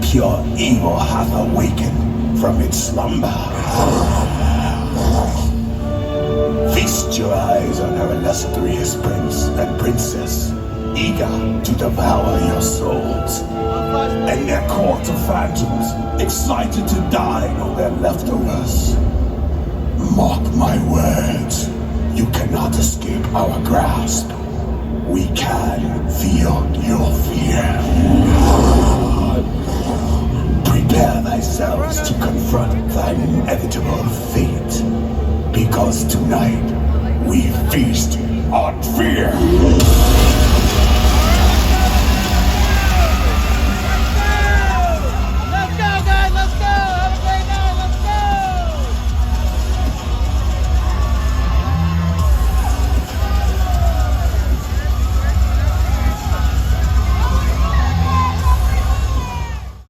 pure evil hath awakened from its slumber. Feast your eyes on her illustrious prince and princess, eager to devour your souls. And their court of phantoms, excited to dine on their leftovers. Mark my words, you cannot escape our grasp. We can feel your fear. Prepare thyselves to confront thine inevitable fate. Because tonight, we feast on fear.